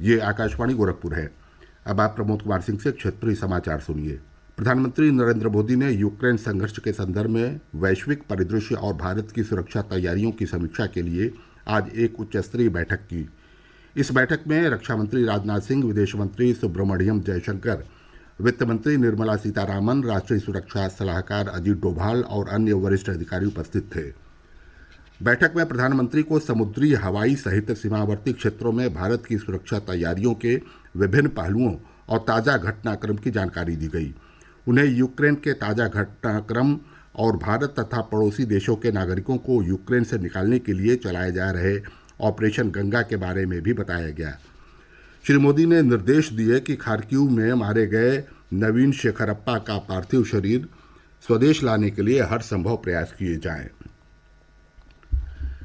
ये आकाशवाणी गोरखपुर है। अब आप प्रमोद कुमार सिंह से क्षेत्रीय समाचार सुनिए। प्रधानमंत्री नरेंद्र मोदी ने यूक्रेन संघर्ष के संदर्भ में वैश्विक परिदृश्य और भारत की सुरक्षा तैयारियों की समीक्षा के लिए आज एक उच्च स्तरीय बैठक की। इस बैठक में रक्षा मंत्री राजनाथ सिंह, विदेश मंत्री सुब्रमण्यम जयशंकर, वित्त मंत्री निर्मला सीतारामन, राष्ट्रीय सुरक्षा सलाहकार अजीत डोभाल और अन्य वरिष्ठ अधिकारी उपस्थित थे। बैठक में प्रधानमंत्री को समुद्री, हवाई सहित सीमावर्ती क्षेत्रों में भारत की सुरक्षा तैयारियों के विभिन्न पहलुओं और ताज़ा घटनाक्रम की जानकारी दी गई। उन्हें यूक्रेन के ताज़ा घटनाक्रम और भारत तथा पड़ोसी देशों के नागरिकों को यूक्रेन से निकालने के लिए चलाए जा रहे ऑपरेशन गंगा के बारे में भी बताया गया। श्री मोदी ने निर्देश दिए कि खार्किव में मारे गए नवीन शेखरप्पा का पार्थिव शरीर स्वदेश लाने के लिए हर संभव प्रयास किए जाएं।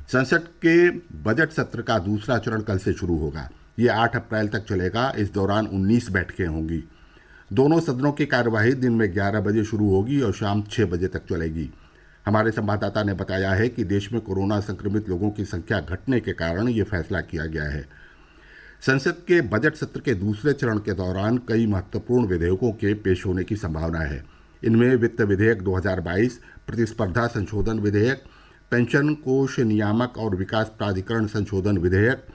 संसद के बजट सत्र का दूसरा चरण कल से शुरू होगा। ये 8 अप्रैल तक चलेगा। इस दौरान 19 बैठकें होंगी। दोनों सदनों की कार्यवाही दिन में 11 बजे शुरू होगी और शाम 6 बजे तक चलेगी। हमारे संवाददाता ने बताया है कि देश में कोरोना संक्रमित लोगों की संख्या घटने के कारण ये फैसला किया गया है। संसद के बजट सत्र के दूसरे चरण के दौरान कई महत्वपूर्ण विधेयकों के पेश होने की संभावना है। इनमें वित्त विधेयक 2022, प्रतिस्पर्धा संशोधन विधेयक, पेंशन कोष नियामक और विकास प्राधिकरण संशोधन विधेयक,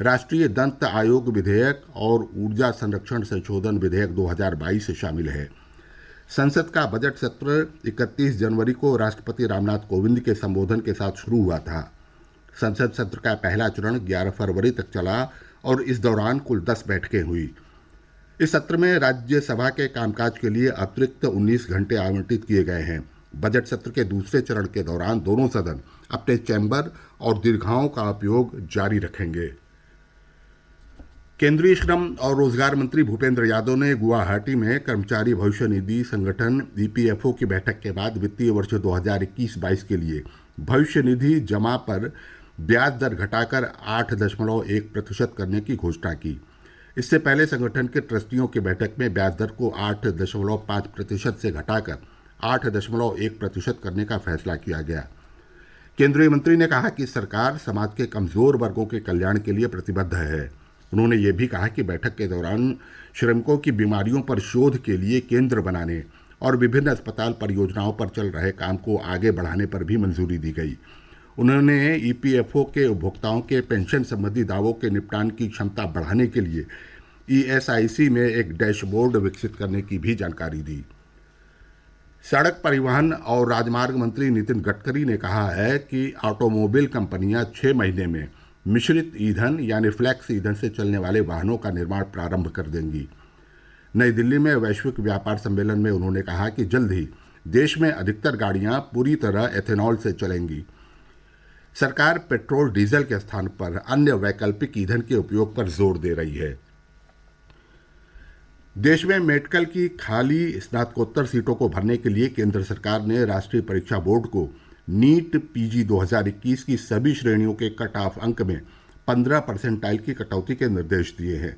राष्ट्रीय दंत आयोग विधेयक और ऊर्जा संरक्षण संशोधन विधेयक 2022 शामिल है। संसद का बजट सत्र 31 जनवरी को राष्ट्रपति रामनाथ कोविंद के संबोधन के साथ शुरू हुआ था। संसद सत्र का पहला चरण 11 फरवरी तक चला और इस दौरान कुल 10 बैठकें हुई। इस सत्र में राज्यसभा के कामकाज के लिए अतिरिक्त 19 घंटे आवंटित किए गए हैं। बजट सत्र के दूसरे चरण के दौरान दोनों सदन अपने चैम्बर और दीर्घाओं का उपयोग जारी रखेंगे। केंद्रीय श्रम और रोजगार मंत्री भूपेंद्र यादव ने गुवाहाटी में कर्मचारी भविष्य निधि संगठन ईपीएफओ की बैठक के बाद वित्तीय वर्ष 2021-22 के लिए भविष्य निधि जमा पर ब्याज दर घटाकर 8.1% करने की घोषणा की। इससे पहले संगठन के ट्रस्टियों की बैठक में ब्याज दर को 8.5% से घटाकर 8.1% करने का फैसला किया गया। केंद्रीय मंत्री ने कहा कि सरकार समाज के कमजोर वर्गों के कल्याण के लिए प्रतिबद्ध है। उन्होंने ये भी कहा कि बैठक के दौरान श्रमिकों की बीमारियों पर शोध के लिए केंद्र बनाने और विभिन्न अस्पताल परियोजनाओं पर चल रहे काम को आगे बढ़ाने पर भी मंजूरी दी गई। उन्होंने ईपीएफओ के उपभोक्ताओं के पेंशन संबंधी दावों के निपटान की क्षमता बढ़ाने के लिए ईएसआईसी में एक डैशबोर्ड विकसित करने की भी जानकारी दी। सड़क परिवहन और राजमार्ग मंत्री नितिन गडकरी ने कहा है कि ऑटोमोबाइल कंपनियां 6 महीने में मिश्रित ईंधन यानी फ्लैक्स ईंधन से चलने वाले वाहनों का निर्माण प्रारंभ कर देंगी। नई दिल्ली में वैश्विक व्यापार सम्मेलन में उन्होंने कहा कि जल्द ही देश में अधिकतर गाड़ियां पूरी तरह एथेनॉल से चलेंगी। सरकार पेट्रोल डीजल के स्थान पर अन्य वैकल्पिक ईंधन के उपयोग पर जोर दे रही है। देश में मेडिकल की खाली स्नातकोत्तर सीटों को भरने के लिए केंद्र सरकार ने राष्ट्रीय परीक्षा बोर्ड को नीट पीजी 2021 की सभी श्रेणियों के कट ऑफ अंक में 15% की कटौती के निर्देश दिए हैं।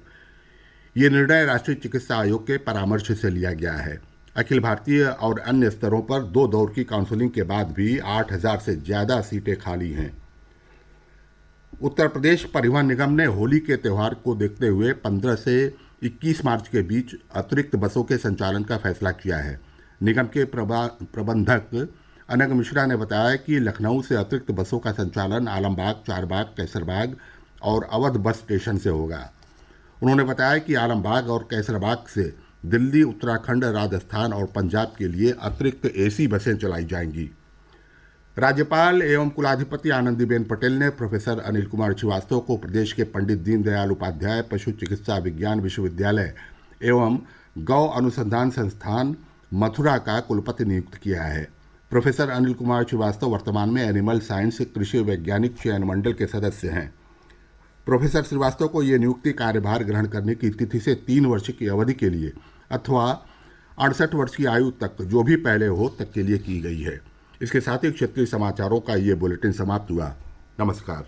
ये निर्णय राष्ट्रीय चिकित्सा आयोग के परामर्श से लिया गया है। अखिल भारतीय और अन्य स्तरों पर 2 दौर की काउंसलिंग के बाद भी 8,000 से ज़्यादा सीटें खाली हैं। उत्तर प्रदेश परिवहन निगम ने होली के त्यौहार को देखते हुए 15 से 21 मार्च के बीच अतिरिक्त बसों के संचालन का फैसला किया है। निगम के प्रबंधक अनग मिश्रा ने बताया कि लखनऊ से अतिरिक्त बसों का संचालन आलमबाग, चारबाग, कैसरबाग और अवध बस स्टेशन से होगा। उन्होंने बताया कि आलमबाग और कैसरबाग से दिल्ली, उत्तराखंड, राजस्थान और पंजाब के लिए अतिरिक्त एसी बसें चलाई जाएंगी। राज्यपाल एवं कुलाधिपति आनंदीबेन पटेल ने प्रोफेसर अनिल कुमार श्रीवास्तव को प्रदेश के पंडित दीनदयाल उपाध्याय पशु चिकित्सा विज्ञान विश्वविद्यालय एवं गौ अनुसंधान संस्थान मथुरा का कुलपति नियुक्त किया है। प्रोफेसर अनिल कुमार श्रीवास्तव वर्तमान में एनिमल साइंस कृषि वैज्ञानिक चयन मंडल के सदस्य हैं। प्रोफेसर श्रीवास्तव को ये नियुक्ति कार्यभार ग्रहण करने की तिथि से 3 वर्ष की अवधि के लिए अथवा 68 वर्ष की आयु तक जो भी पहले हो तक के लिए की गई है। इसके साथ ही क्षेत्रीय समाचारों का ये बुलेटिन समाप्त हुआ। नमस्कार।